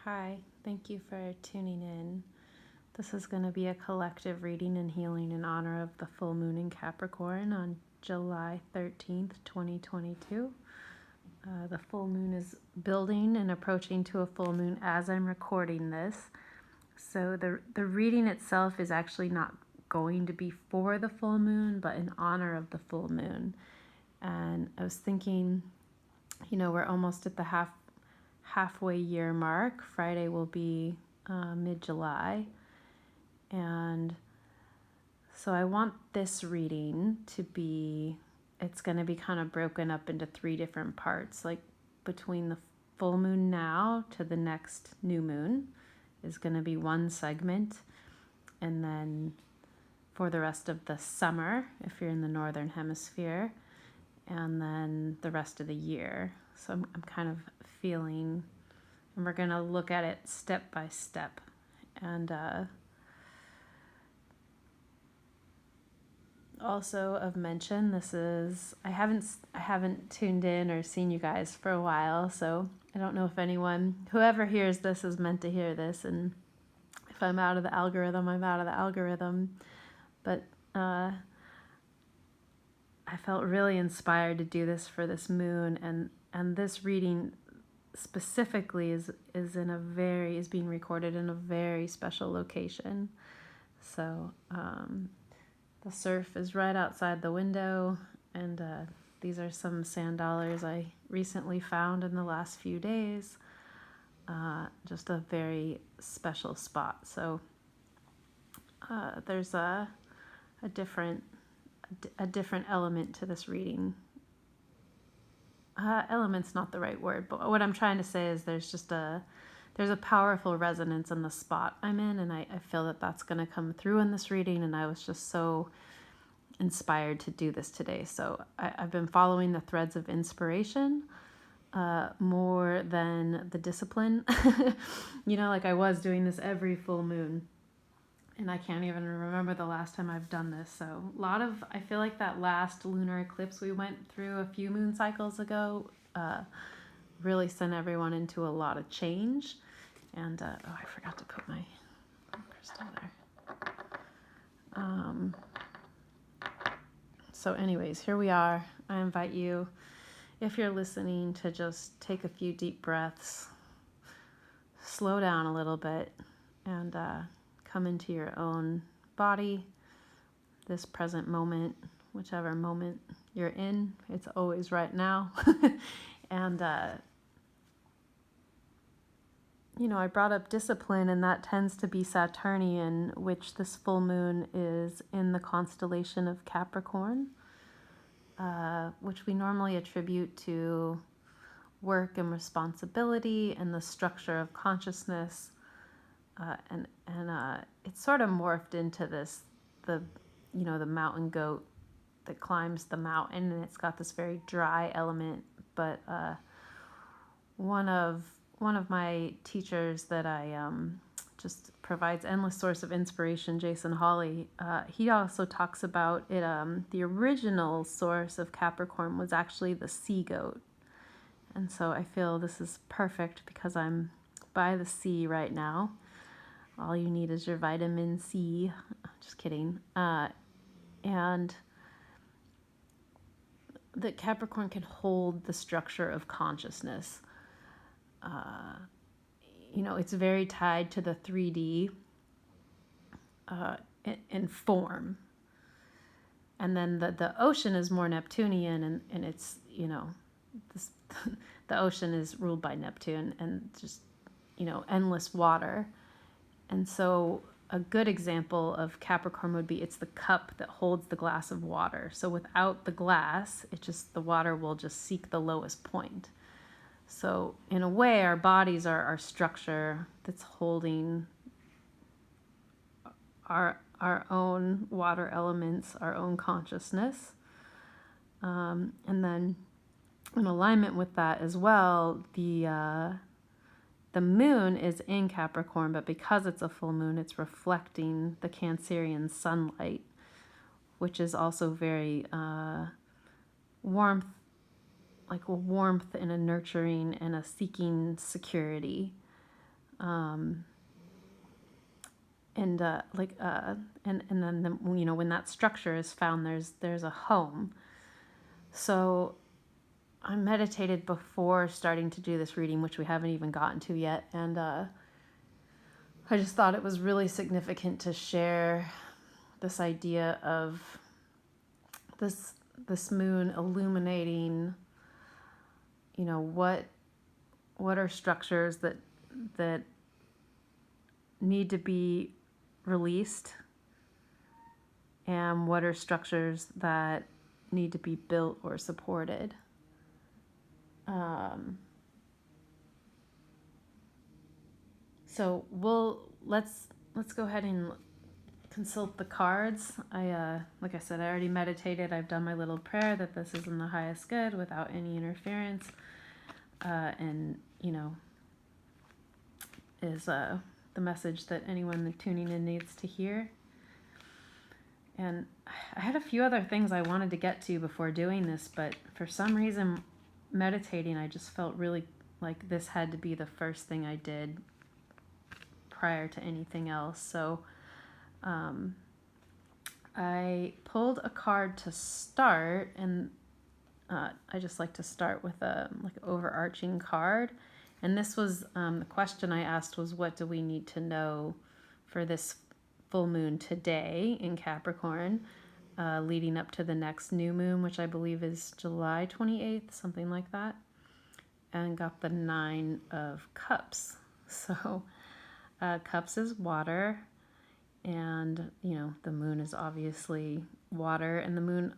Hi, thank you for tuning in. This is going to be a collective reading and healing in honor of the full moon in Capricorn on July 13th, 2022. The full moon is building and approaching to a full moon as I'm recording this. So the reading itself is actually not going to be for the full moon, but in honor of the full moon. And I was thinking, we're almost at the halfway year mark. Friday will be mid-July. And so I want this reading to be, it's going to be kind of broken up into 3 different parts. Like between the full moon now to the next new moon is going to be one segment. And then for the rest of the summer, if you're in the northern hemisphere, and then the rest of the year. So I'm kind of feeling, and we're going to look at it step by step. And also of mention, this is, I haven't tuned in or seen you guys for a while, so I don't know if whoever hears this is meant to hear this, and if I'm out of the algorithm, I'm out of the algorithm. But I felt really inspired to do this for this moon, and this reading specifically is being recorded in a very special location. So the surf is right outside the window, and these are some sand dollars I recently found in the last few days. Just a very special spot. So there's a different element to this reading. Element's not the right word, but what I'm trying to say is there's a powerful resonance in the spot I'm in, and I feel that that's going to come through in this reading, and I was just so inspired to do this today. So I've been following the threads of inspiration more than the discipline. Like I was doing this every full moon, and I can't even remember the last time I've done this. So I feel like that last lunar eclipse we went through a few moon cycles ago really sent everyone into a lot of change. And, I forgot to put my crystal there. So anyways, here we are. I invite you, if you're listening, to just take a few deep breaths, slow down a little bit, and come into your own body, this present moment, whichever moment you're in. It's always right now. And, I brought up discipline, and that tends to be Saturnian, which this full moon is in the constellation of Capricorn, which we normally attribute to work and responsibility and the structure of consciousness. And it's sort of morphed into the mountain goat that climbs the mountain, and it's got this very dry element. But one of my teachers that I just provides endless source of inspiration, Jason Hawley, he also talks about it. The original source of Capricorn was actually the sea goat, and so I feel this is perfect because I'm by the sea right now. All you need is your vitamin C. Just kidding. And that Capricorn can hold the structure of consciousness. It's very tied to the 3D in form. And then the ocean is more Neptunian, and it's, the ocean is ruled by Neptune, and just, endless water. And so a good example of Capricorn would be it's the cup that holds the glass of water. So without the glass, the water will just seek the lowest point. So in a way, our bodies are our structure that's holding our own water elements, our own consciousness. And then in alignment with that as well, the moon is in Capricorn, but because it's a full moon, it's reflecting the Cancerian sunlight, which is also very warmth, like a warmth and a nurturing and a seeking security. And then when that structure is found, there's a home. So I meditated before starting to do this reading, which we haven't even gotten to yet, and I just thought it was really significant to share this idea of this moon illuminating, what are structures that need to be released, and what are structures that need to be built or supported. So let's go ahead and consult the cards. Like I said, I already meditated. I've done my little prayer that this is in the highest good without any interference, and is the message that anyone tuning in needs to hear. And I had a few other things I wanted to get to before doing this, but for some reason, meditating, I just felt really like this had to be the first thing I did prior to anything else. So I pulled a card to start, and I just like to start with a overarching card. And this was the question I asked was, what do we need to know for this full moon today in Capricorn, leading up to the next new moon, which I believe is July 28th, something like that, and got the 9 of Cups. So Cups is water, and the moon is obviously water, and the moon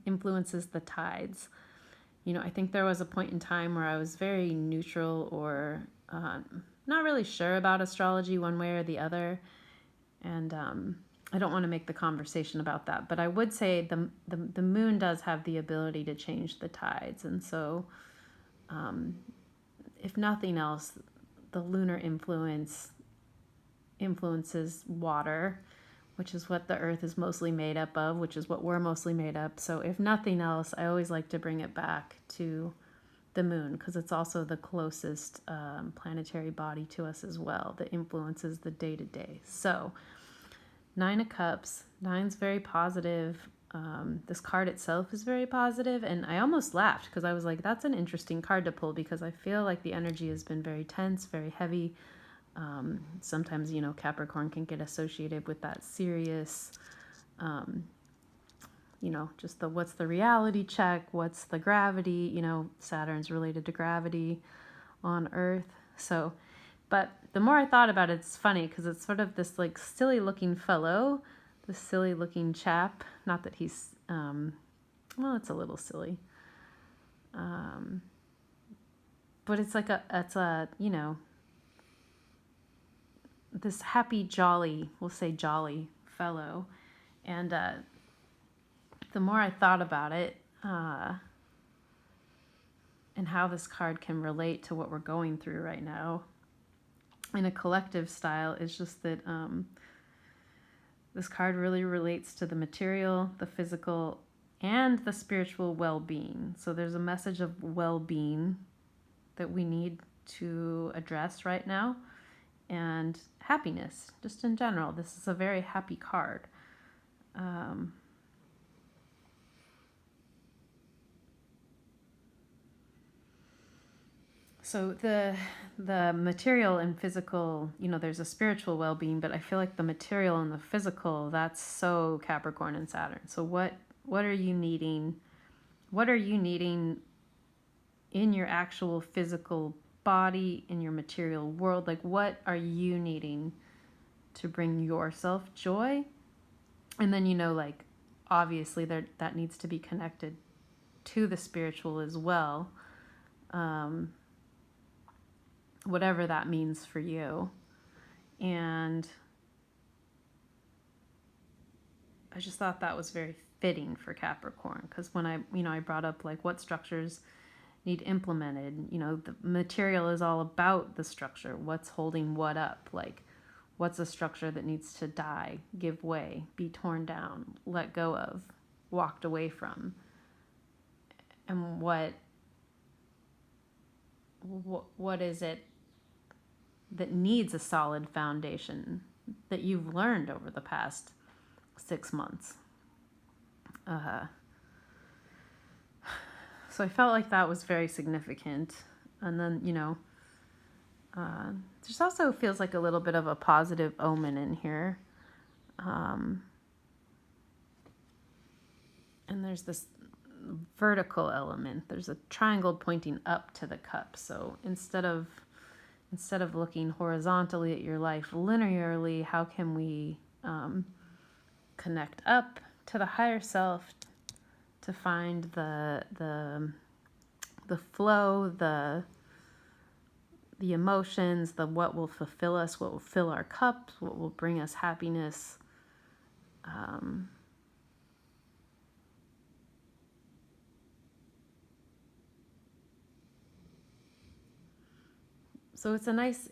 influences the tides. I think there was a point in time where I was very neutral or not really sure about astrology one way or the other. And I don't want to make the conversation about that, but I would say the moon does have the ability to change the tides. And so if nothing else, the lunar influences water, which is what the earth is mostly made up of, which is what we're mostly made up. So if nothing else, I always like to bring it back to the moon, because it's also the closest planetary body to us as well, that influences the day-to-day. So 9 of Cups, 9's very positive. This card itself is very positive, and I almost laughed because I was like, that's an interesting card to pull, because I feel like the energy has been very tense, very heavy. Sometimes, Capricorn can get associated with that serious, just what's the reality check, what's the gravity, Saturn's related to gravity on Earth. So, but the more I thought about it, it's funny because it's sort of this like silly looking fellow, this silly looking chap. Not that he's, well, it's a little silly. But it's like this happy, jolly, we'll say jolly fellow. And the more I thought about it, and how this card can relate to what we're going through right now in a collective style, is just that this card really relates to the material, the physical, and the spiritual well-being. So there's a message of well-being that we need to address right now, and happiness, just in general. This is a very happy card. So the material and physical, there's a spiritual well-being, but I feel like the material and the physical, that's so Capricorn and Saturn. So what are you needing? What are you needing in your actual physical body, in your material world? Like, what are you needing to bring yourself joy? And then, obviously that needs to be connected to the spiritual as well. Whatever that means for you. And I just thought that was very fitting for Capricorn, because when I brought up like what structures need implemented, the material is all about the structure. What's holding what up? Like, what's a structure that needs to die, give way, be torn down, let go of, walked away from? And what is it that needs a solid foundation that you've learned over the past 6 months. So I felt like that was very significant. And then, you know, there's also feels like a little bit of a positive omen in here. And there's this vertical element. There's a triangle pointing up to the cup. So instead of looking horizontally at your life linearly, how can we connect up to the higher self to find the flow, the emotions, the what will fulfill us, what will fill our cups, what will bring us happiness. So it's a nice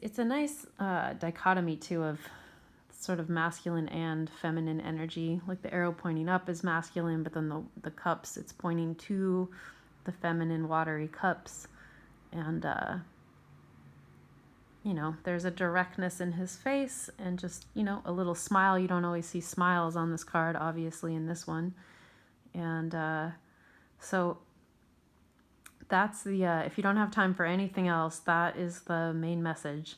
dichotomy too of sort of masculine and feminine energy. Like the arrow pointing up is masculine, but then the cups, it's pointing to the feminine watery cups. And you know, there's a directness in his face and just, you know, a little smile. You don't always see smiles on this card, obviously, in this one. And so that's the, if you don't have time for anything else, that is the main message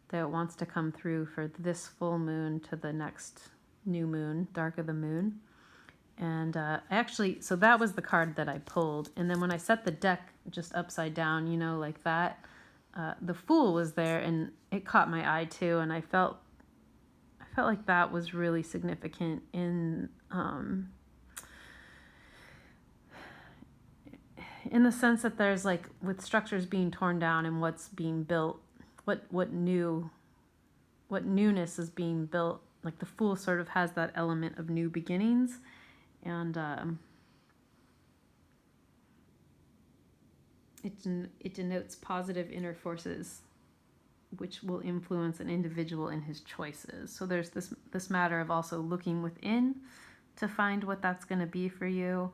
that wants to come through for this full moon to the next new moon, dark of the moon. And actually, so that was the card that I pulled. And then when I set the deck just upside down, you know, like that, the Fool was there and it caught my eye too. And I felt like that was really significant in the sense that there's like with structures being torn down and what's being built, what newness is being built. Like the Fool sort of has that element of new beginnings. And it denotes positive inner forces which will influence an individual in his choices. So there's this matter of also looking within to find what that's going to be for you.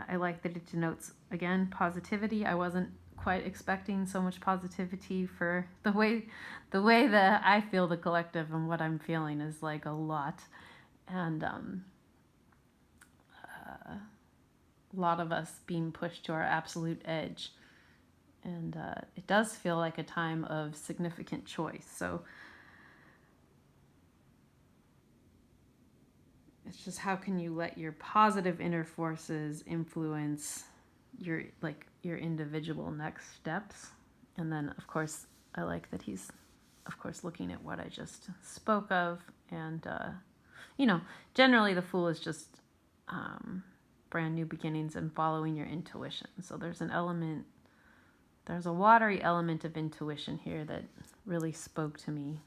I like that it denotes, again, positivity. I wasn't quite expecting so much positivity for the way that I feel the collective and what I'm feeling is like a lot. And a lot of us being pushed to our absolute edge. And it does feel like a time of significant choice. So it's just how can you let your positive inner forces influence your individual next steps. And then, of course, I like that he's, of course, looking at what I just spoke of. And, you know, generally the Fool is just brand new beginnings and following your intuition. So there's a watery element of intuition here that really spoke to me.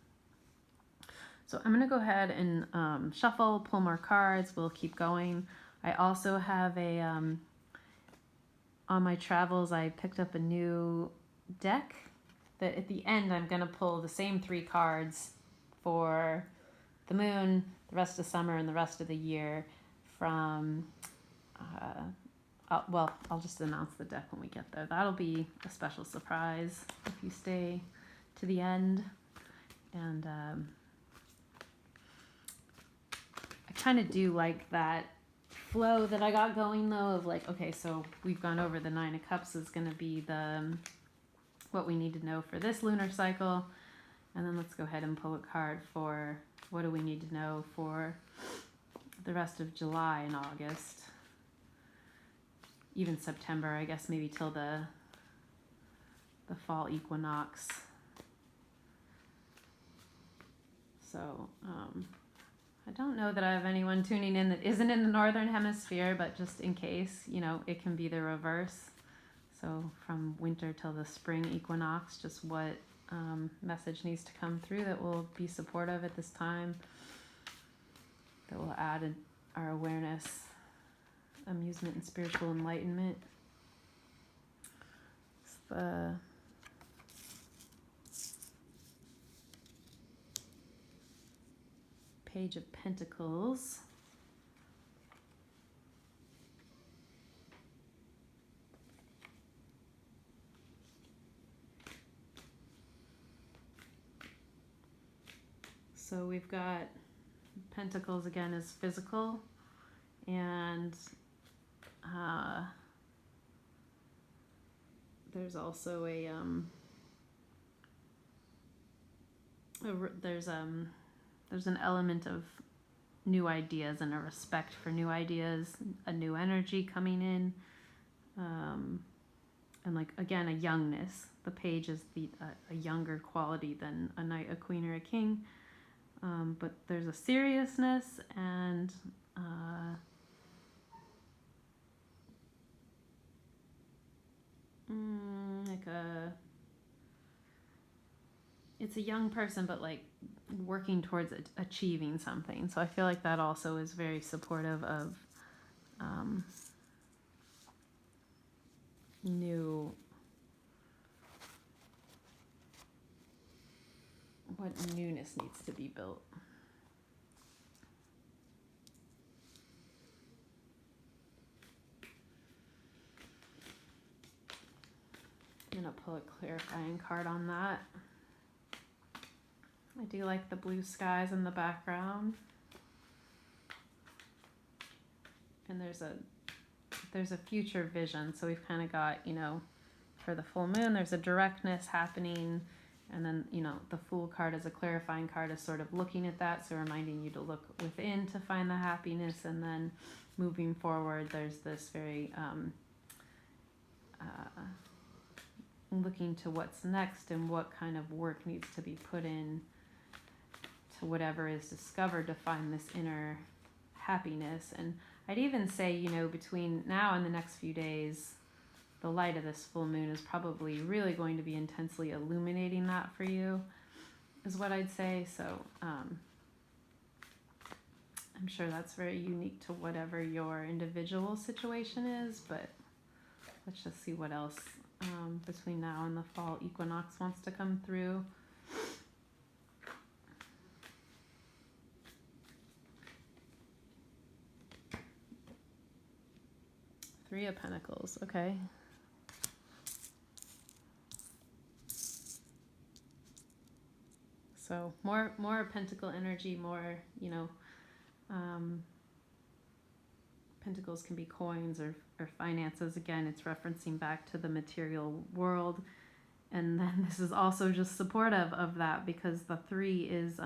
So I'm going to go ahead and shuffle, pull more cards. We'll keep going. I also have on my travels, I picked up a new deck that at the end I'm going to pull the same 3 cards for the moon, the rest of summer, and the rest of the year from... I'll just announce the deck when we get there. That'll be a special surprise if you stay to the end. And I kind of do like that flow that I got going, though, of like, okay, so we've gone over the 9 of Cups is going to be what we need to know for this lunar cycle. And then let's go ahead and pull a card for what do we need to know for the rest of July and August. Even September, I guess, maybe till the fall equinox. So I don't know that I have anyone tuning in that isn't in the northern hemisphere, but just in case, you know, it can be the reverse. So from winter till the spring equinox, just what message needs to come through that will be supportive at this time, that will add our awareness, amusement, and spiritual enlightenment. It's the Page of Pentacles. So we've got Pentacles again is physical, and there's also there's an element of new ideas and a respect for new ideas, a new energy coming in, and like again a youngness. The page is a younger quality than a knight, a queen, or a king, but there's a seriousness and it's a young person, but like working towards achieving something. So I feel like that also is very supportive of new, what newness needs to be built. I'm going to pull a clarifying card on that. I do like the blue skies in the background. And there's a future vision. So we've kind of got, you know, for the full moon, there's a directness happening. And then, you know, the Fool card as a clarifying card is sort of looking at that. So reminding you to look within to find the happiness. And then moving forward, there's this very looking to what's next and what kind of work needs to be put in to whatever is discovered to find this inner happiness. And I'd even say, you know, between now and the next few days, the light of this full moon is probably really going to be intensely illuminating that for you, is what I'd say. So I'm sure that's very unique to whatever your individual situation is, but let's just see what else between now and the fall equinox wants to come through. Three of Pentacles, okay. So more pentacle energy, more, you know, pentacles can be coins or finances. Again, it's referencing back to the material world. And then this is also just supportive of that, because the 3 is,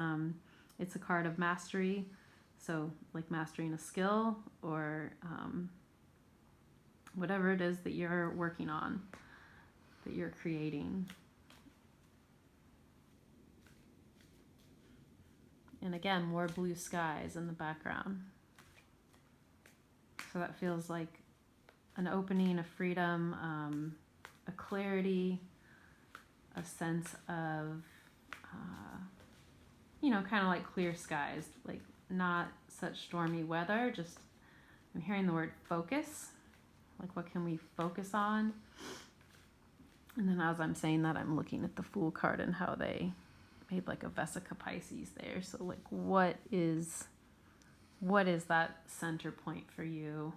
it's a card of mastery. So like mastering a skill or whatever it is that you're working on, that you're creating. And again, more blue skies in the background. So that feels like an opening, a freedom, a clarity, a sense of, you know, kind of like clear skies, like not such stormy weather. Just, I'm hearing the word focus. Like, what can we focus on? And then as I'm saying that, I'm looking at the Fool card and how they made like a Vesica Pisces there. So like, what is that center point for you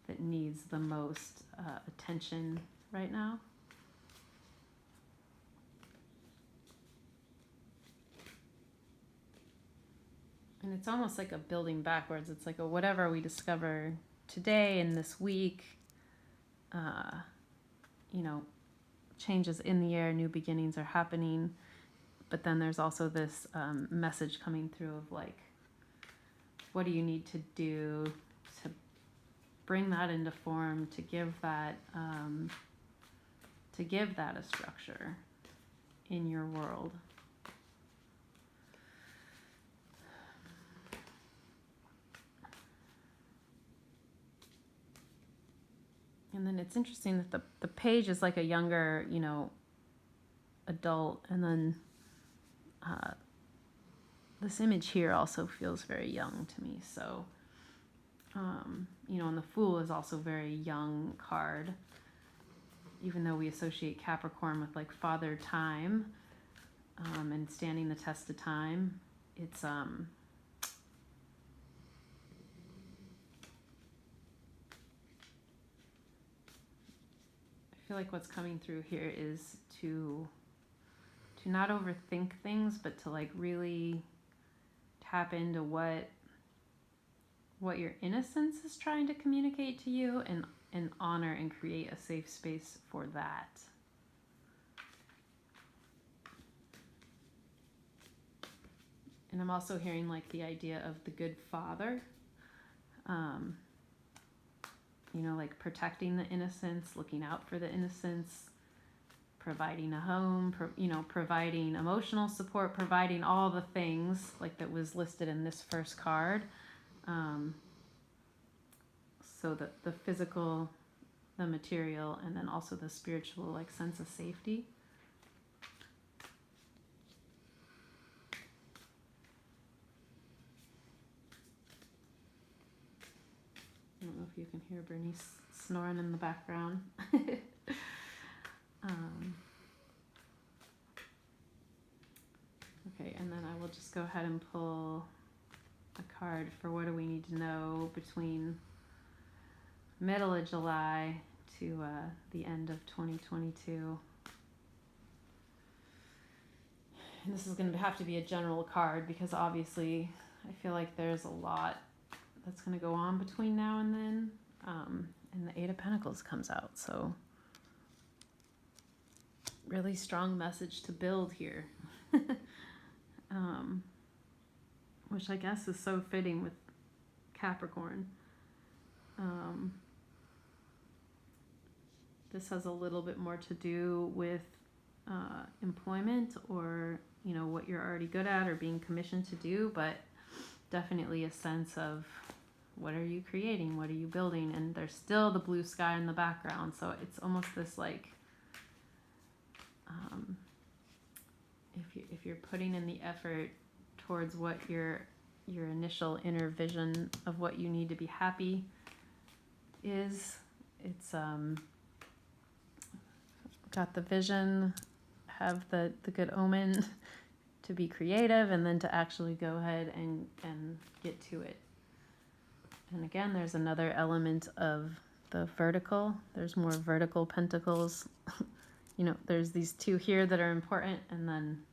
that needs the most attention right now? And it's almost like a building backwards. It's like a whatever we discover today and this week, you know, changes in the air, new beginnings are happening. But then there's also this message coming through of like, what do you need to do to bring that into form, to give that a structure in your world. And then it's interesting that the page is like a younger, you know, adult, and then this image here also feels very young to me. So, you know, and the Fool is also a very young card, even though we associate Capricorn with like father time and standing the test of time. It's I feel like what's coming through here is to not overthink things, but to like really tap into what your innocence is trying to communicate to you, and honor and create a safe space for that. And I'm also hearing like the idea of the good father, you know, like protecting the innocence, looking out for the innocence, providing a home, you know, providing emotional support, providing all the things like that was listed in this first card. So the physical, the material, and then also the spiritual, like sense of safety. I don't know if you can hear Bernice snoring in the background. Okay, and then I will just go ahead and pull a card for what do we need to know between middle of July to the end of 2022. And this is going to have to be a general card because obviously I feel like there's a lot that's going to go on between now and then. And the Eight of Pentacles comes out, so really strong message to build here. Which I guess is so fitting with Capricorn. This has a little bit more to do with employment, or you know, what you're already good at or being commissioned to do, but definitely a sense of what are you creating, what are you building, and there's still the blue sky in the background, so it's almost this like if you're putting in the effort towards what your initial inner vision of what you need to be happy is, it's got the vision, have the good omen to be creative, and then to actually go ahead and get to it. And again, there's another element of the vertical. There's more vertical pentacles. You know, there's these two here that are important, and then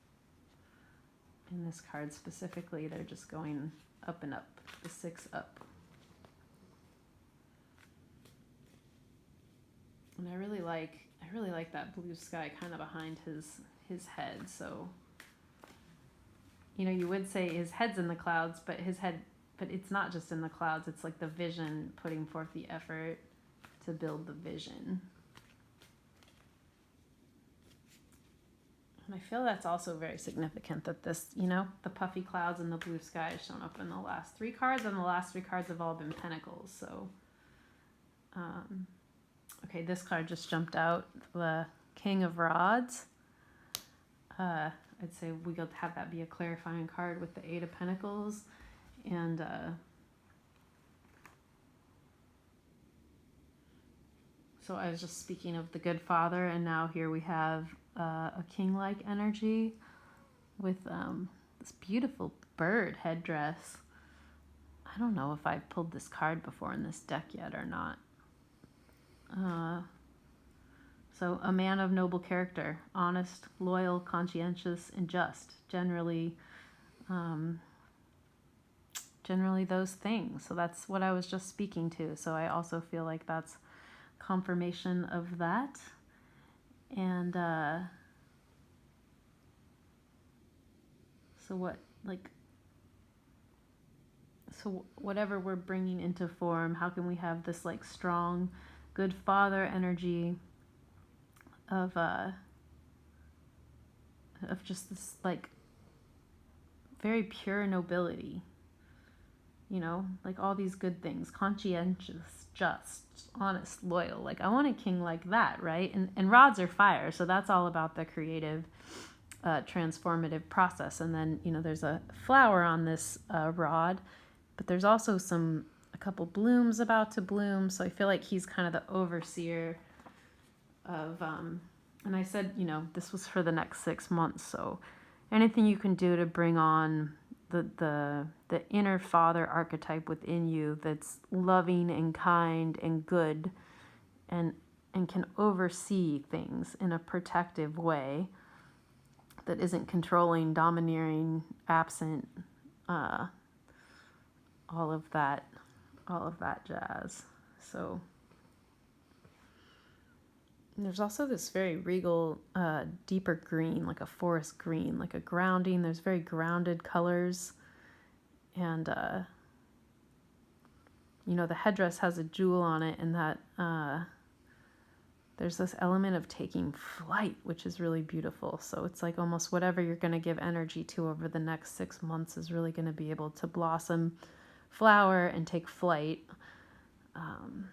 in this card specifically, they're just going up and up, the 6 up. And I really like that blue sky kind of behind his head. So, you know, you would say his head's in the clouds, but it's not just in the clouds. It's like the vision, putting forth the effort to build the vision. And I feel that's also very significant that this, you know, the puffy clouds and the blue sky has shown up in the last 3 cards, and the last 3 cards have all been pentacles. So, okay, this card just jumped out, the King of Rods. I'd say we could have that be a clarifying card with the 8 of Pentacles. And so I was just speaking of the good father, and now here we have a king-like energy with this beautiful bird headdress. I don't know if I've pulled this card before in this deck yet or not. So a man of noble character, honest, loyal, conscientious, and just. Generally those things. So that's what I was just speaking to. So I also feel like that's confirmation of that. And so whatever we're bringing into form, how can we have this like strong, good father energy of just this like very pure nobility, you know, like all these good things, conscientious, just, honest, loyal. Like I want a king like that, right? And rods are fire, so that's all about the creative, transformative process. And then, you know, there's a flower on this rod, but there's also a couple blooms about to bloom. So I feel like he's kind of the overseer of, and I said, you know, this was for the next 6 months. So anything you can do to bring on the inner father archetype within you that's loving and kind and good and can oversee things in a protective way, that isn't controlling, domineering, absent, all of that jazz. So there's also this very regal, deeper green, like a forest green, like a grounding. There's very grounded colors. And, you know, the headdress has a jewel on it, and that there's this element of taking flight, which is really beautiful. So it's like almost whatever you're going to give energy to over the next 6 months is really going to be able to blossom, flower, and take flight. I'm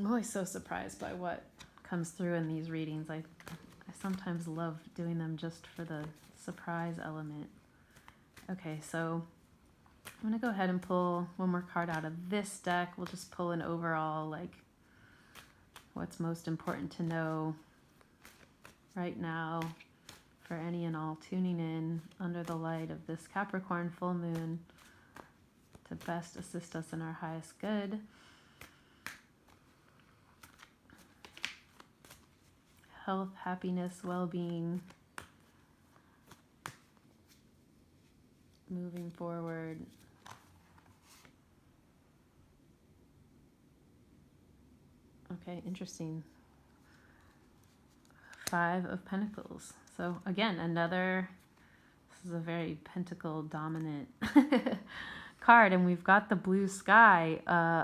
always so surprised by what comes through in these readings. I sometimes love doing them just for the surprise element. Okay, so I'm going to go ahead and pull one more card out of this deck. We'll just pull an overall, like, what's most important to know right now for any and all tuning in under the light of this Capricorn full moon to best assist us in our highest good. Health, happiness, well-being, moving forward. Okay, interesting. 5 of Pentacles. So again, this is a very pentacle dominant card, and we've got the blue sky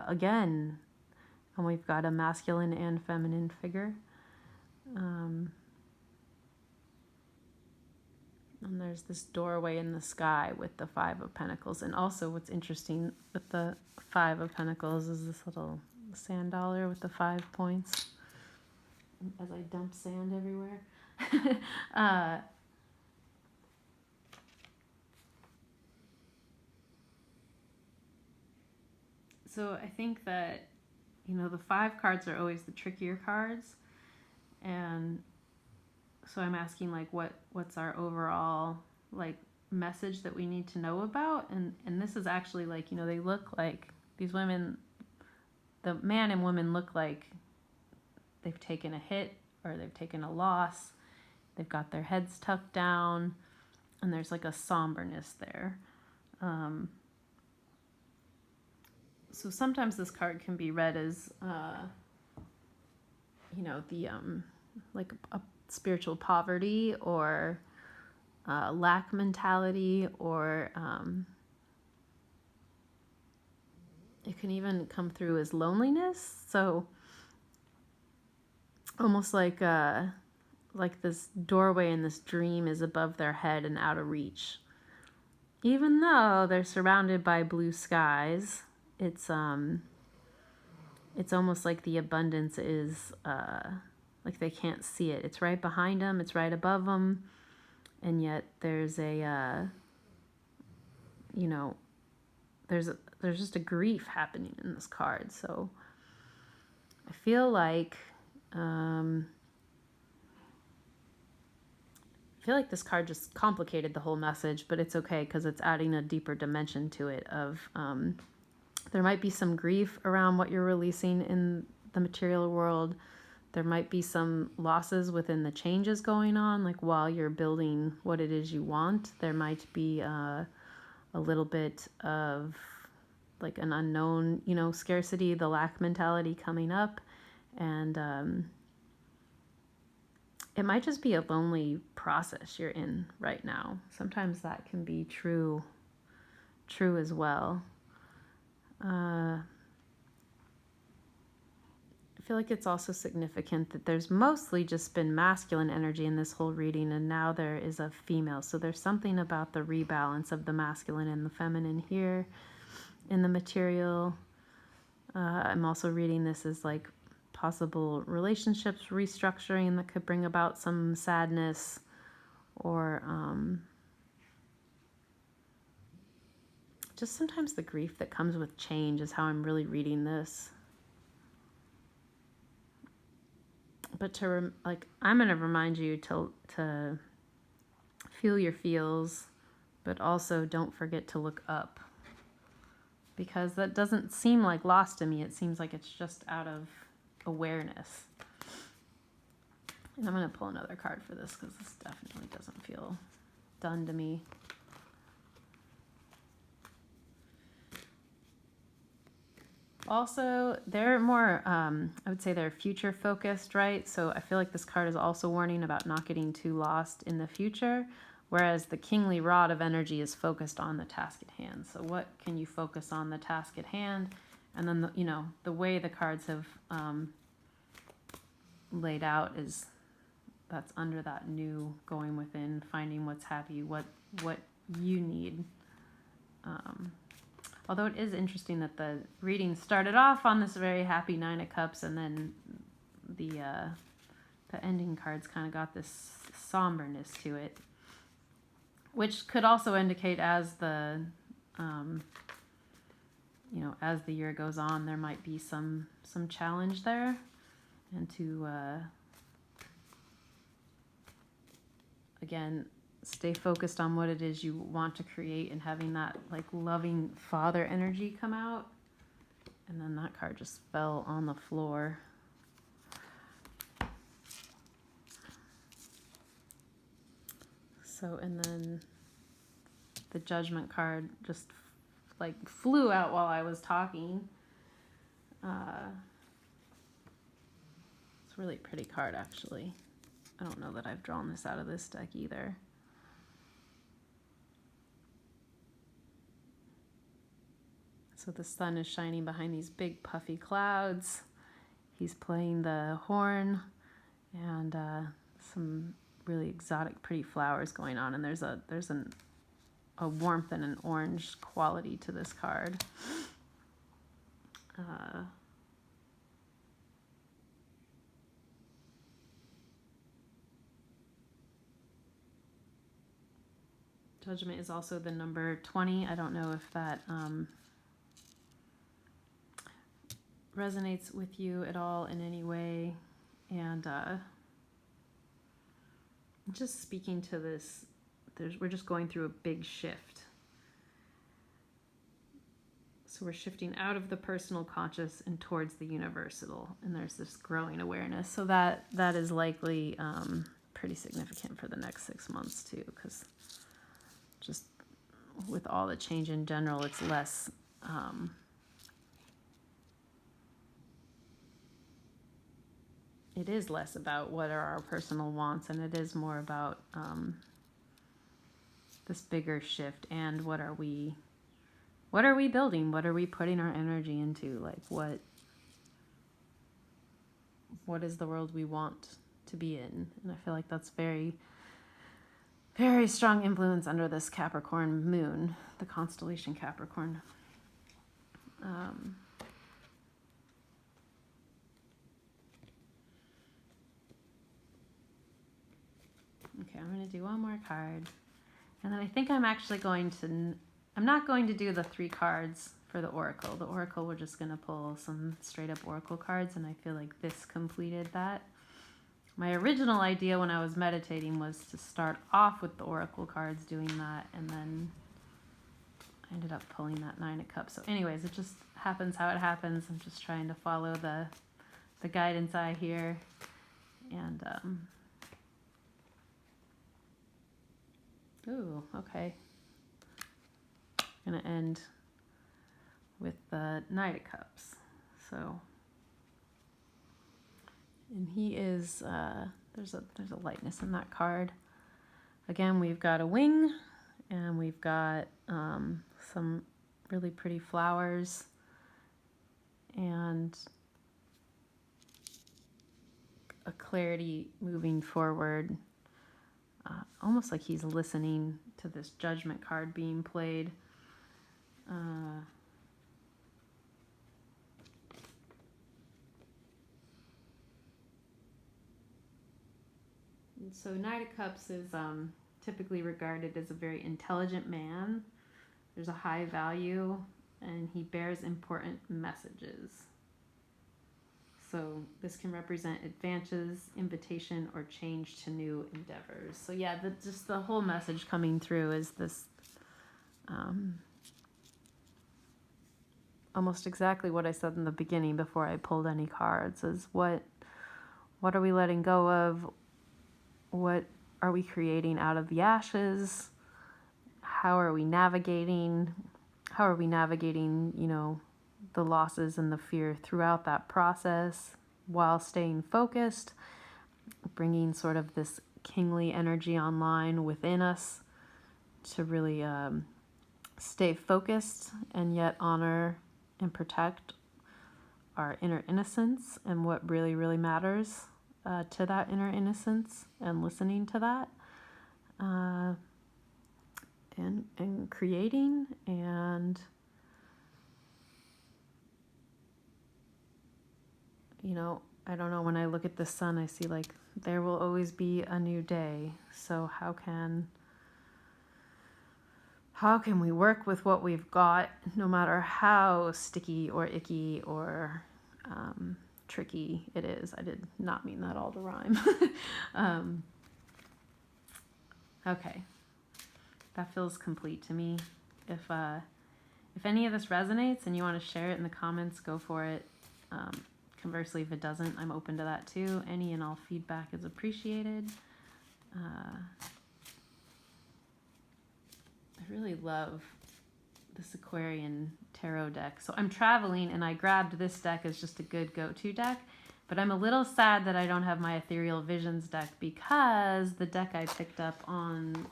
again, and we've got a masculine and feminine figure. And there's this doorway in the sky with the 5 of Pentacles. And also what's interesting with the 5 of Pentacles is this little sand dollar with the 5 points as I dump sand everywhere. So I think that, you know, the 5 cards are always the trickier cards. And so I'm asking, like, what's our overall, like, message that we need to know about? And this is actually, like, you know, they look like, these women, the man and woman look like they've taken a hit or they've taken a loss. They've got their heads tucked down, and there's, like, a somberness there. So sometimes this card can be read as, you know, the, like a spiritual poverty or lack mentality, or it can even come through as loneliness. So almost like this doorway in this dream is above their head and out of reach. Even though they're surrounded by blue skies, it's almost like the abundance is like they can't see it. It's right behind them. It's right above them. And yet there's a, you know, there's just a grief happening in this card. So I feel like, this card just complicated the whole message, but it's okay because it's adding a deeper dimension to it of, there might be some grief around what you're releasing in the material world. There might be some losses within the changes going on, like while you're building what it is you want. There might be a little bit of like an unknown, you know, scarcity, the lack mentality coming up. And it might just be a lonely process you're in right now. Sometimes that can be true as well. I feel like it's also significant that there's mostly just been masculine energy in this whole reading, and now there is a female. So there's something about the rebalance of the masculine and the feminine here in the material. I'm also reading this as like possible relationships restructuring that could bring about some sadness, or just sometimes the grief that comes with change is how I'm really reading this. But I'm going to remind you to feel your feels, but also don't forget to look up, because that doesn't seem like lost to me. It seems like it's just out of awareness. And I'm going to pull another card for this because this definitely doesn't feel done to me. Also, they're more, I would say they're future focused, right? So I feel like this card is also warning about not getting too lost in the future, whereas the kingly rod of energy is focused on the task at hand. So what can you focus on the task at hand? And then, you know, the way the cards have laid out is that's under that new going within, finding what's happy, what you need. Although it is interesting that the reading started off on this very happy Nine of Cups, and then the ending cards kind of got this somberness to it, which could also indicate as the you know, as the year goes on, there might be some challenge there, and to again, stay focused on what it is you want to create, and having that like loving father energy come out. And then that card just fell on the floor. So, and then the Judgment card just like flew out while I was talking. It's a really pretty card, actually. I don't know that I've drawn this out of this deck either. So the sun is shining behind these big puffy clouds. He's playing the horn, and some really exotic, pretty flowers going on. And there's a warmth and an orange quality to this card. Judgment is also the number 20. I don't know if that resonates with you at all in any way. And just speaking to this, we're just going through a big shift. So we're shifting out of the personal conscious and towards the universal, and there's this growing awareness. So that is likely pretty significant for the next 6 months too, because just with all the change in general, it's less it is less about what are our personal wants, and it is more about this bigger shift, and what are we building? What are we putting our energy into? Like what is the world we want to be in? And I feel like that's very, very strong influence under this Capricorn moon, the constellation Capricorn. Okay, I'm going to do one more card. And then I think I'm actually I'm not going to do the 3 cards for the Oracle. The Oracle, we're just going to pull some straight up Oracle cards, and I feel like this completed that. My original idea when I was meditating was to start off with the Oracle cards, doing that, and then I ended up pulling that 9 of Cups. So anyways, it just happens how it happens. I'm just trying to follow the guidance I hear. And ooh, okay. I'm gonna end with the Knight of Cups. So, and he is there's a lightness in that card. Again, we've got a wing, and we've got some really pretty flowers, and a clarity moving forward. Almost like he's listening to this Judgment card being played. And so Knight of Cups is typically regarded as a very intelligent man. There's a high value, and he bears important messages. So this can represent advances, invitation, or change to new endeavors. So yeah, just the whole message coming through is this almost exactly what I said in the beginning before I pulled any cards, is what are we letting go of? what are we creating out of the ashes? How are we navigating? How are we navigating, you know, the losses and the fear throughout that process while staying focused, bringing sort of this kingly energy online within us to really stay focused and yet honor and protect our inner innocence and what really, really matters to that inner innocence, and listening to that, and creating, and you know, I don't know, when I look at the sun, I see like there will always be a new day. So how can we work with what we've got, no matter how sticky or icky or tricky it is? I did not mean that all to rhyme. Okay, that feels complete to me. If any of this resonates and you want to share it in the comments, go for it. Conversely, if it doesn't, I'm open to that too. Any and all feedback is appreciated. I really love this Aquarian Tarot deck. So I'm traveling and I grabbed this deck as just a good go-to deck, but I'm a little sad that I don't have my Ethereal Visions deck, because the deck I picked up on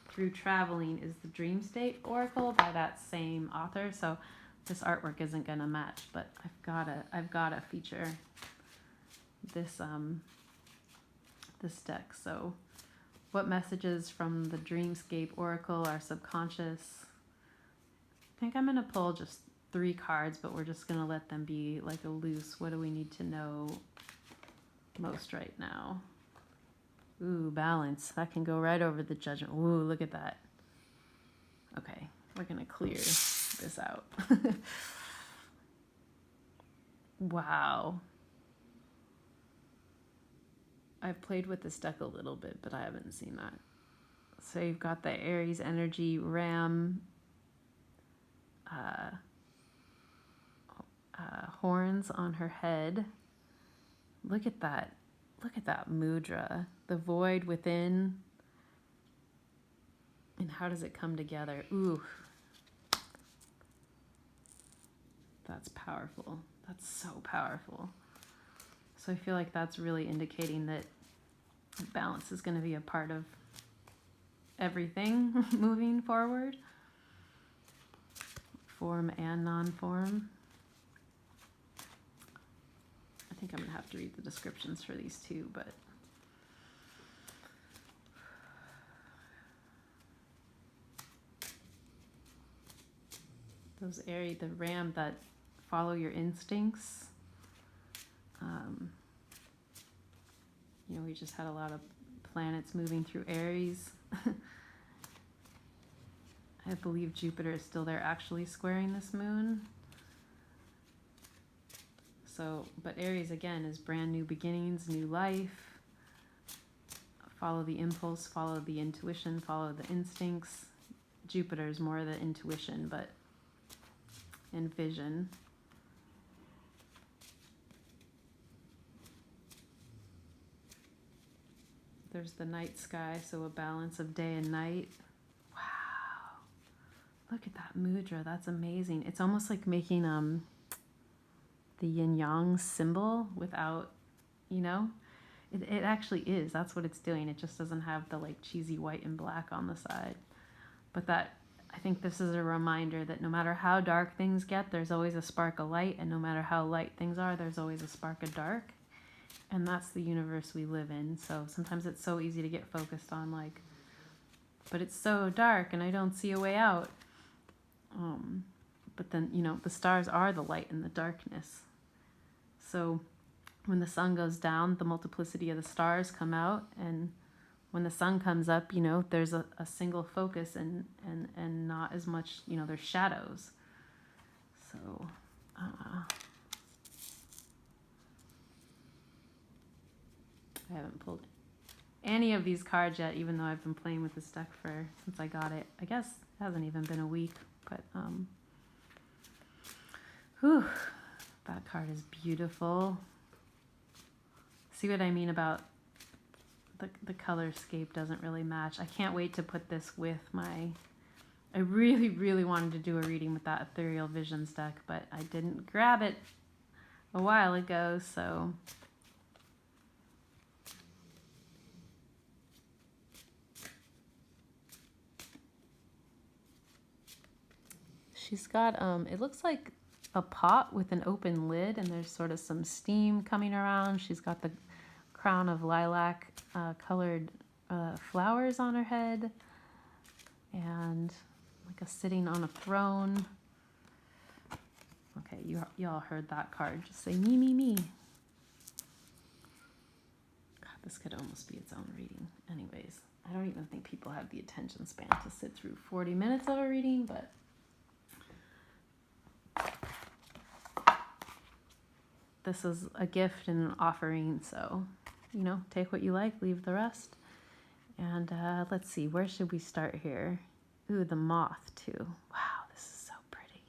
through traveling is the Dream State Oracle by that same author. So this artwork isn't gonna match, but I've gotta feature this this deck. So what messages from the Dreamscape Oracle are subconscious? I think I'm gonna pull just 3 cards, but we're just gonna let them be like a loose, what do we need to know most right now? Ooh, balance. That can go right over the Judgment. Ooh, look at that. Okay, we're gonna clear this out. Wow. I've played with this deck a little bit, but I haven't seen that. So you've got the Aries energy, Ram, horns on her head. Look at that. Look at that mudra. The void within. And how does it come together? Ooh. That's powerful. That's so powerful. So I feel like that's really indicating that balance is going to be a part of everything moving forward. Form and non-form. I think I'm going to have to read the descriptions for these two, but those Aries, the ram that follow your instincts. You know, we just had a lot of planets moving through Aries. I believe Jupiter is still there actually squaring this moon. So, but Aries again is brand new beginnings, new life. Follow the impulse, follow the intuition, follow the instincts. Jupiter is more the intuition, but in vision. There's the night sky, so a balance of day and night. Wow. Look at that mudra. That's amazing. It's almost like making the yin-yang symbol without, you know? It actually is. That's what it's doing. It just doesn't have the like cheesy white and black on the side. But that, I think this is a reminder that no matter how dark things get, there's always a spark of light, and no matter how light things are, there's always a spark of dark. And that's the universe we live in. So sometimes it's so easy to get focused on like, but it's so dark and I don't see a way out. But then, you know, the stars are the light in the darkness. So when the sun goes down, the multiplicity of the stars come out, and when the sun comes up, you know, there's a single focus and not as much, you know, there's shadows. So, I haven't pulled any of these cards yet, even though I've been playing with this deck since I got it. I guess it hasn't even been a week, but, whew, that card is beautiful. See what I mean about the color scape doesn't really match. I can't wait to put this with my... I really, really wanted to do a reading with that Ethereal Visions deck, but I didn't grab it a while ago, so... She's got, it looks like a pot with an open lid, and there's sort of some steam coming around. She's got the crown of lilac colored flowers on her head, and like a sitting on a throne. Okay, y'all heard that card. Just say me, me, me. God, this could almost be its own reading. Anyways, I don't even think people have the attention span to sit through 40 minutes of a reading, but this is a gift and an offering, so, you know, take what you like, leave the rest. And let's see, where should we start here? Ooh, the moth, too. Wow, this is so pretty.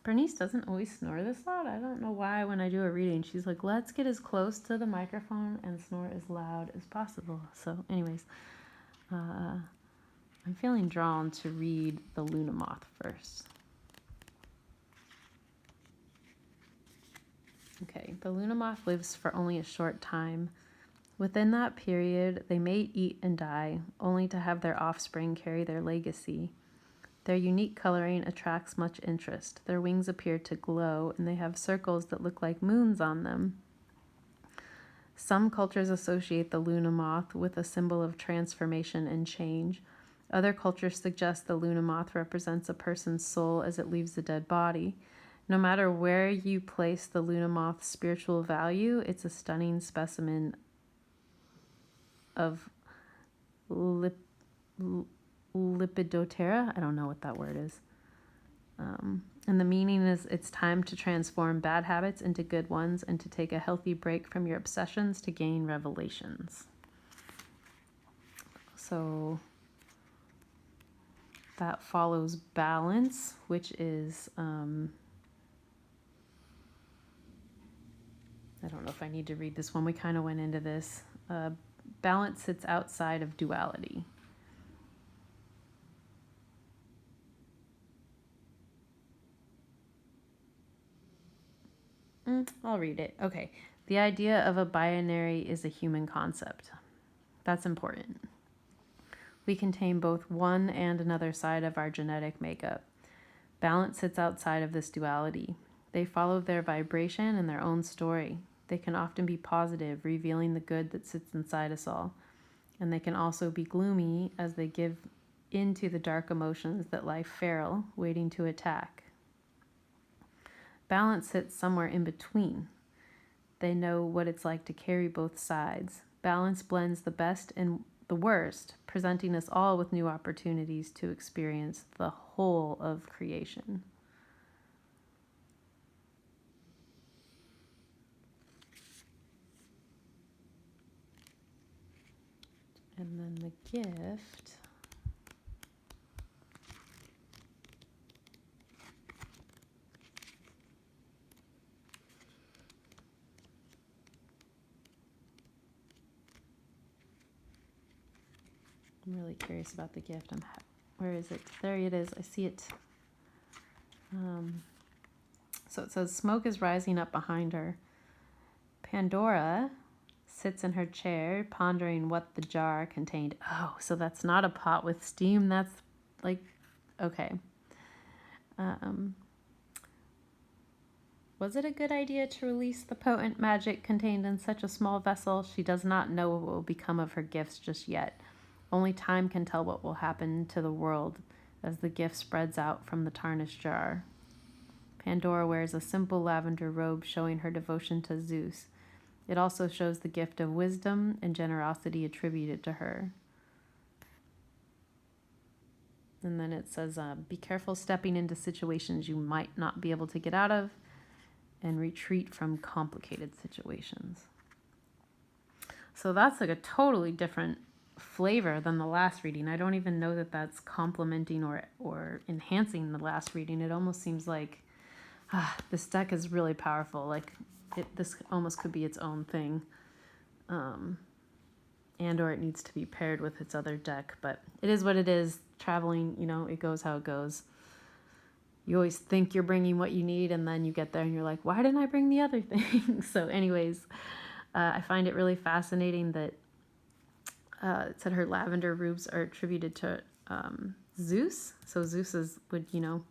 Bernice doesn't always snore this loud. I don't know why when I do a reading, she's like, let's get as close to the microphone and snore as loud as possible. So anyways, I'm feeling drawn to read the Luna Moth first. Okay, the Luna Moth lives for only a short time. Within that period, they may eat and die, only to have their offspring carry their legacy. Their unique coloring attracts much interest. Their wings appear to glow, and they have circles that look like moons on them. Some cultures associate the Luna Moth with a symbol of transformation and change. Other cultures suggest the Luna Moth represents a person's soul as it leaves the dead body. No matter where you place the Luna Moth's spiritual value, it's a stunning specimen of Lepidoptera. I don't know what that word is. And the meaning is it's time to transform bad habits into good ones and to take a healthy break from your obsessions to gain revelations. So that follows balance, which is... I don't know if I need to read this one. We kind of went into this. Balance sits outside of duality. I'll read it. Okay. The idea of a binary is a human concept. That's important. We contain both one and another side of our genetic makeup. Balance sits outside of this duality. They follow their vibration and their own story. They can often be positive, revealing the good that sits inside us all. And they can also be gloomy as they give into the dark emotions that lie feral, waiting to attack. Balance sits somewhere in between. They know what it's like to carry both sides. Balance blends the best and the worst, presenting us all with new opportunities to experience the whole of creation. And then the gift. I'm really curious about the gift. Where is it? There it is. I see it. So it says, smoke is rising up behind her. Pandora sits in her chair, pondering what the jar contained. Oh, so that's not a pot with steam. That's like, okay. Was it a good idea to release the potent magic contained in such a small vessel? She does not know what will become of her gifts just yet. Only time can tell what will happen to the world as the gift spreads out from the tarnished jar. Pandora wears a simple lavender robe showing her devotion to Zeus. It also shows the gift of wisdom and generosity attributed to her. And then it says, be careful stepping into situations you might not be able to get out of, and retreat from complicated situations. So that's like a totally different flavor than the last reading. I don't even know that that's complementing or enhancing the last reading. It almost seems like this deck is really powerful. Like this almost could be its own thing. and or it needs to be paired with its other deck, but it is what it is. Traveling, you know, it goes how it goes. You always think you're bringing what you need, and then you get there and you're like, why didn't I bring the other thing? So anyways, I find it really fascinating that it said her lavender rubes are attributed to Zeus. So would, you know,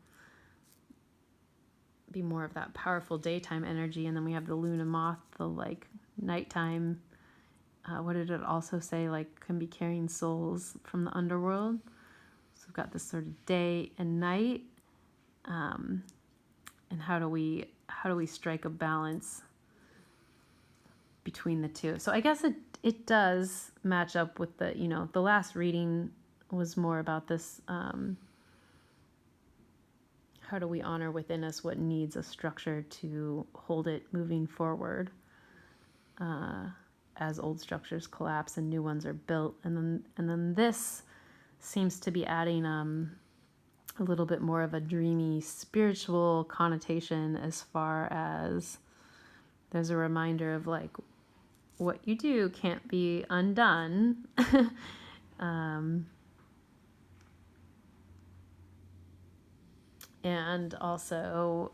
be more of that powerful daytime energy. And then we have the Luna moth, the like nighttime. What did it also say? Like can be carrying souls from the underworld. So we've got this sort of day and night. And how do we strike a balance between the two? So I guess it does match up with the, you know, the last reading was more about this, how do we honor within us what needs a structure to hold it moving forward, as old structures collapse and new ones are built. And then this seems to be adding a little bit more of a dreamy spiritual connotation, as far as there's a reminder of like what you do can't be undone. And also,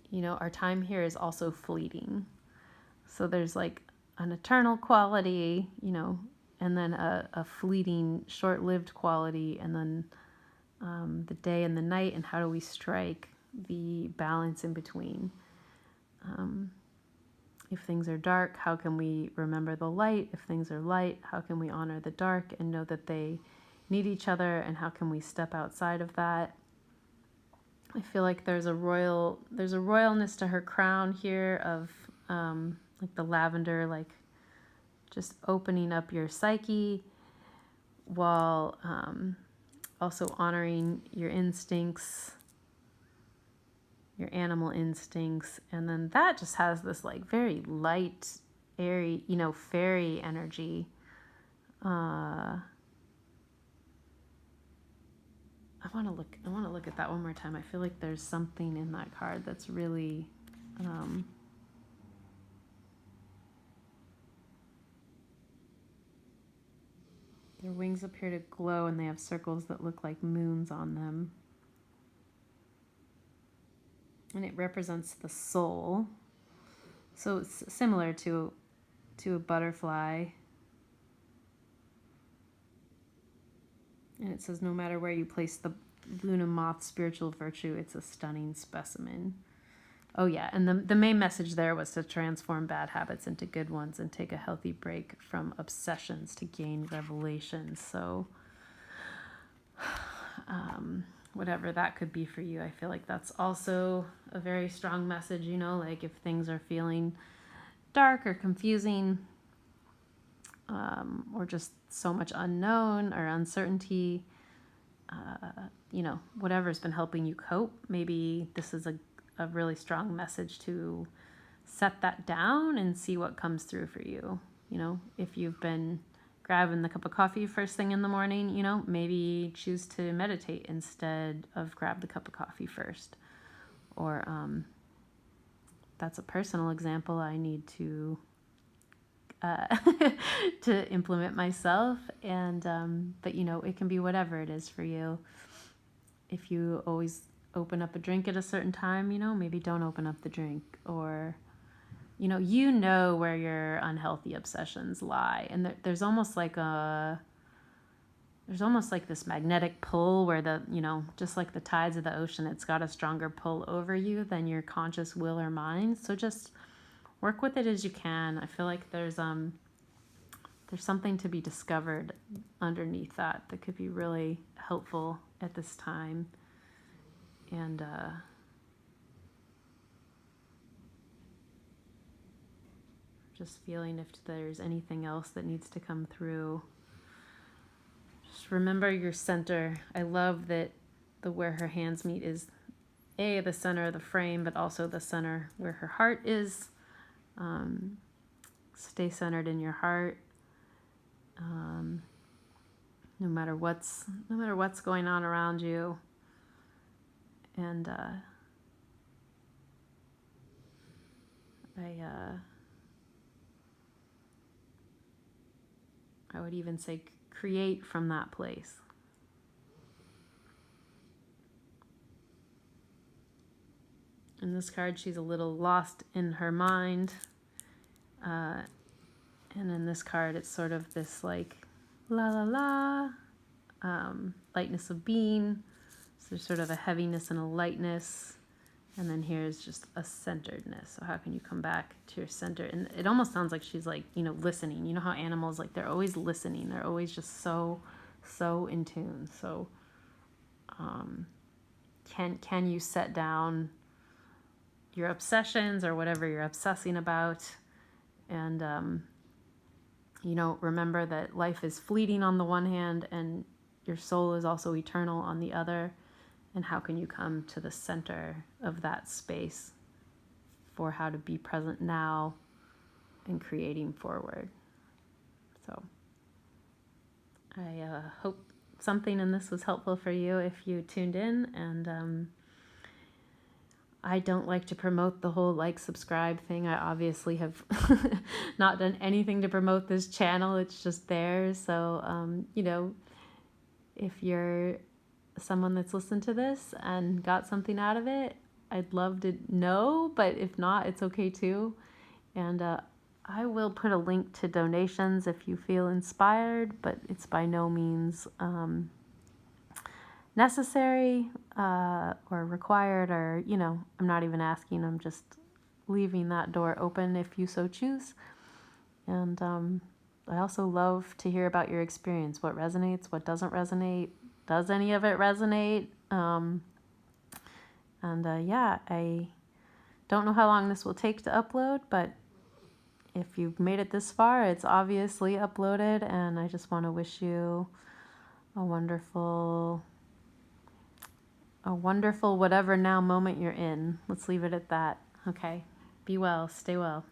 you know, our time here is also fleeting. So there's like an eternal quality, you know, and then a fleeting, short-lived quality, and then the day and the night, and how do we strike the balance in between? If things are dark, how can we remember the light? If things are light, how can we honor the dark and know that they need each other, and how can we step outside of that? I feel like there's a royalness to her crown here of like the lavender, like just opening up your psyche while also honoring your instincts, your animal instincts. And then that just has this like very light, airy, you know, fairy energy. I want to look at that one more time. I feel like there's something in that card that's really their wings appear to glow, and they have circles that look like moons on them. And it represents the soul. So it's similar to a butterfly. And it says, no matter where you place the Luna moth spiritual virtue, it's a stunning specimen. Oh yeah, and the main message there was to transform bad habits into good ones and take a healthy break from obsessions to gain revelations. So whatever that could be for you, I feel like that's also a very strong message, you know, like if things are feeling dark or confusing, or just so much unknown or uncertainty, you know, whatever's been helping you cope, maybe this is a really strong message to set that down and see what comes through for you. You know, if you've been grabbing the cup of coffee first thing in the morning, you know, maybe choose to meditate instead of grab the cup of coffee first. Or that's a personal example I need to to implement myself. And but you know, it can be whatever it is for you. If you always open up a drink at a certain time, you know, maybe don't open up the drink. Or you know where your unhealthy obsessions lie, and there's almost like this magnetic pull where the, you know, just like the tides of the ocean, it's got a stronger pull over you than your conscious will or mind. So just work with it as you can. I feel like there's something to be discovered underneath that could be really helpful at this time. And just feeling if there's anything else that needs to come through. Just remember your center. I love that where her hands meet is the center of the frame, but also the center where her heart is. Stay centered in your heart. No matter what's going on around you. And I would even say create from that place. In this card, she's a little lost in her mind. And in this card, it's sort of this like la la la, lightness of being. So there's sort of a heaviness and a lightness. And then here's just a centeredness. So how can you come back to your center? And it almost sounds like she's like, you know, listening. You know how animals, like, they're always listening. They're always just so in tune. So can you set down your obsessions or whatever you're obsessing about? And, you know, remember that life is fleeting on the one hand and your soul is also eternal on the other. And how can you come to the center of that space for how to be present now and creating forward? So I hope something in this was helpful for you if you tuned in. And I don't like to promote the whole like, subscribe thing. I obviously have not done anything to promote this channel. It's just there. So, you know, if you're someone that's listened to this and got something out of it, I'd love to know, but if not, it's okay too. And I will put a link to donations if you feel inspired, but it's by no means necessary or required, or, you know, I'm not even asking. I'm just leaving that door open if you so choose. And I also love to hear about your experience. What resonates, what doesn't resonate. Does any of it resonate? Yeah, I don't know how long this will take to upload, but if you've made it this far, it's obviously uploaded, and I just want to wish you a wonderful whatever now moment you're in. Let's leave it at that. Okay. Be well. Stay well.